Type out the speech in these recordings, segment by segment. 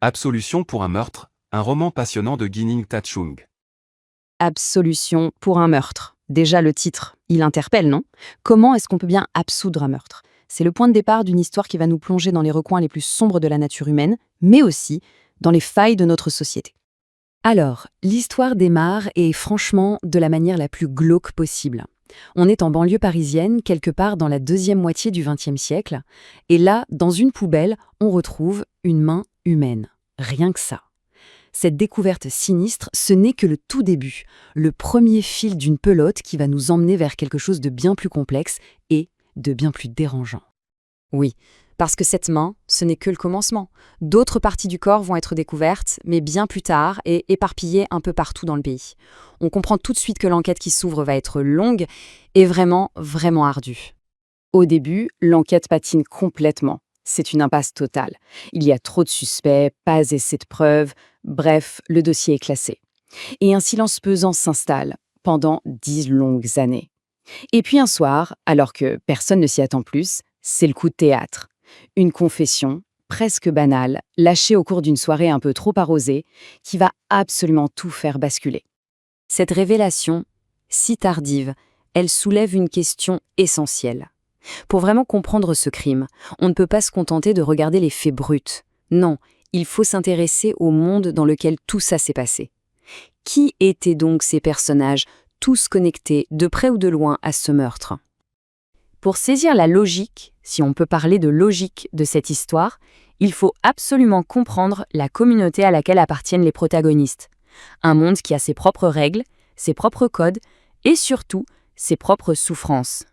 Absolution pour un meurtre, un roman passionnant de Gining Tachung. Absolution pour un meurtre. Déjà le titre, il interpelle, non? Comment est-ce qu'on peut bien absoudre un meurtre? C'est le point de départ d'une histoire qui va nous plonger dans les recoins les plus sombres de la nature humaine, mais aussi dans les failles de notre société. Alors, l'histoire démarre et franchement de la manière la plus glauque possible. On est en banlieue parisienne, quelque part dans la deuxième moitié du XXe siècle, et là, dans une poubelle, on retrouve une main humaine. Rien que ça. Cette découverte sinistre, ce n'est que le tout début, le premier fil d'une pelote qui va nous emmener vers quelque chose de bien plus complexe et de bien plus dérangeant. Oui, parce que cette main, ce n'est que le commencement. D'autres parties du corps vont être découvertes, mais bien plus tard et éparpillées un peu partout dans le pays. On comprend tout de suite que l'enquête qui s'ouvre va être longue et vraiment, vraiment ardue. Au début, l'enquête patine complètement. C'est une impasse totale. Il y a trop de suspects, pas assez de preuves, bref, le dossier est classé. Et un silence pesant s'installe pendant 10 longues années. Et puis un soir, alors que personne ne s'y attend plus, c'est le coup de théâtre. Une confession, presque banale, lâchée au cours d'une soirée un peu trop arrosée, qui va absolument tout faire basculer. Cette révélation, si tardive, elle soulève une question essentielle. Pour vraiment comprendre ce crime, on ne peut pas se contenter de regarder les faits bruts. Non, il faut s'intéresser au monde dans lequel tout ça s'est passé. Qui étaient donc ces personnages, tous connectés de près ou de loin à ce meurtre? Pour saisir la logique, si on peut parler de logique de cette histoire, il faut absolument comprendre la communauté à laquelle appartiennent les protagonistes. Un monde qui a ses propres règles, ses propres codes et surtout ses propres souffrances.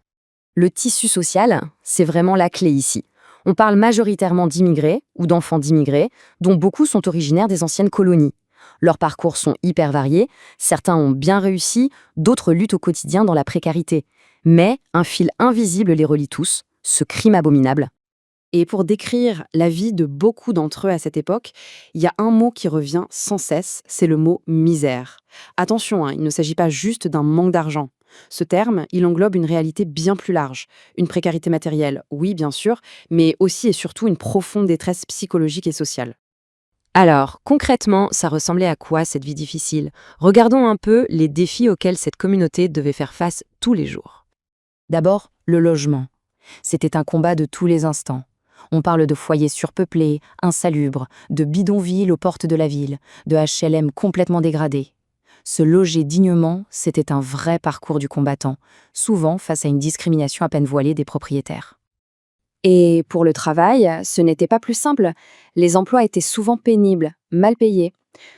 Le tissu social, c'est vraiment la clé ici. On parle majoritairement d'immigrés ou d'enfants d'immigrés, dont beaucoup sont originaires des anciennes colonies. Leurs parcours sont hyper variés, certains ont bien réussi, d'autres luttent au quotidien dans la précarité. Mais un fil invisible les relie tous, ce crime abominable. Et pour décrire la vie de beaucoup d'entre eux à cette époque, il y a un mot qui revient sans cesse, c'est le mot misère. Attention, il ne s'agit pas juste d'un manque d'argent. Ce terme, il englobe une réalité bien plus large. Une précarité matérielle, oui bien sûr, mais aussi et surtout une profonde détresse psychologique et sociale. Alors, concrètement, ça ressemblait à quoi cette vie difficile? Regardons un peu les défis auxquels cette communauté devait faire face tous les jours. D'abord, le logement. C'était un combat de tous les instants. On parle de foyers surpeuplés, insalubres, de bidonvilles aux portes de la ville, de HLM complètement dégradés. Se loger dignement, c'était un vrai parcours du combattant, souvent face à une discrimination à peine voilée des propriétaires. Et pour le travail, ce n'était pas plus simple. Les emplois étaient souvent pénibles, mal payés.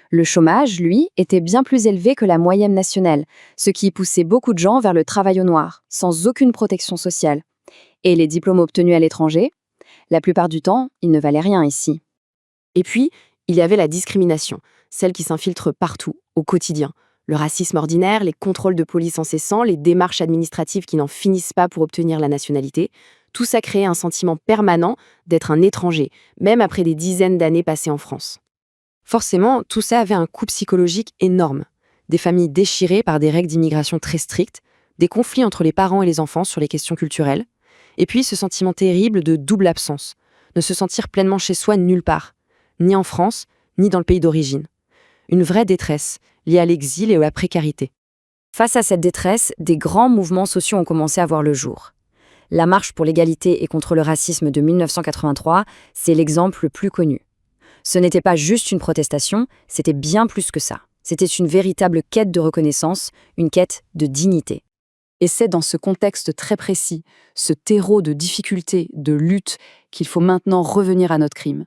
Le chômage, lui, était bien plus élevé que la moyenne nationale, ce qui poussait beaucoup de gens vers le travail au noir, sans aucune protection sociale. Et les diplômes obtenus à l'étranger, la plupart du temps, ils ne valaient rien ici. Et puis, il y avait la discrimination, celle qui s'infiltre partout, au quotidien. Le racisme ordinaire, les contrôles de police incessants, les démarches administratives qui n'en finissent pas pour obtenir la nationalité, tout ça créait un sentiment permanent d'être un étranger, même après des dizaines d'années passées en France. Forcément, tout ça avait un coût psychologique énorme. Des familles déchirées par des règles d'immigration très strictes, des conflits entre les parents et les enfants sur les questions culturelles, et puis ce sentiment terrible de double absence, ne se sentir pleinement chez soi nulle part, ni en France, ni dans le pays d'origine. Une vraie détresse, liée à l'exil et à la précarité. Face à cette détresse, des grands mouvements sociaux ont commencé à voir le jour. La marche pour l'égalité et contre le racisme de 1983, c'est l'exemple le plus connu. Ce n'était pas juste une protestation, c'était bien plus que ça. C'était une véritable quête de reconnaissance, une quête de dignité. Et c'est dans ce contexte très précis, ce terreau de difficultés, de lutte, qu'il faut maintenant revenir à notre crime.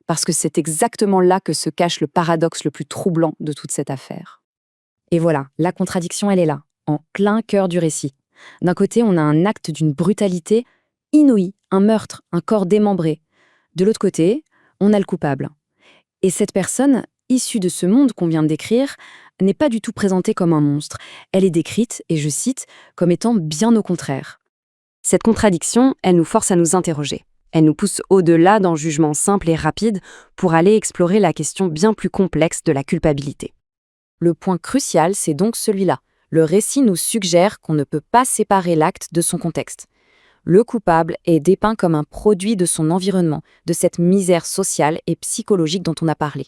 Parce que c'est exactement là que se cache le paradoxe le plus troublant de toute cette affaire. Et voilà, la contradiction, elle est là, en plein cœur du récit. D'un côté, on a un acte d'une brutalité inouïe, un meurtre, un corps démembré. De l'autre côté, on a le coupable. Et cette personne, issue de ce monde qu'on vient de décrire, n'est pas du tout présentée comme un monstre. Elle est décrite, et je cite, comme étant bien au contraire. Cette contradiction, elle nous force à nous interroger. Elle nous pousse au-delà d'un jugement simple et rapide pour aller explorer la question bien plus complexe de la culpabilité. Le point crucial, c'est donc celui-là. Le récit nous suggère qu'on ne peut pas séparer l'acte de son contexte. Le coupable est dépeint comme un produit de son environnement, de cette misère sociale et psychologique dont on a parlé.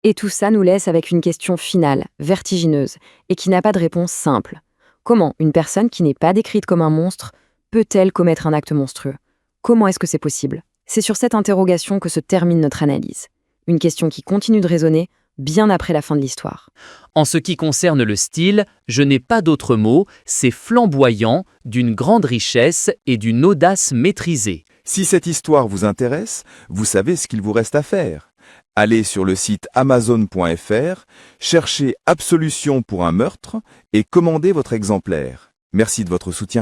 Et tout ça nous laisse avec une question finale, vertigineuse, et qui n'a pas de réponse simple. Comment une personne qui n'est pas décrite comme un monstre peut-elle commettre un acte monstrueux? Comment est-ce que c'est possible? C'est sur cette interrogation que se termine notre analyse. Une question qui continue de résonner bien après la fin de l'histoire. En ce qui concerne le style, je n'ai pas d'autre mot, c'est flamboyant, d'une grande richesse et d'une audace maîtrisée. Si cette histoire vous intéresse, vous savez ce qu'il vous reste à faire. Allez sur le site amazon.fr, cherchez Absolution pour un meurtre et commandez votre exemplaire. Merci de votre soutien.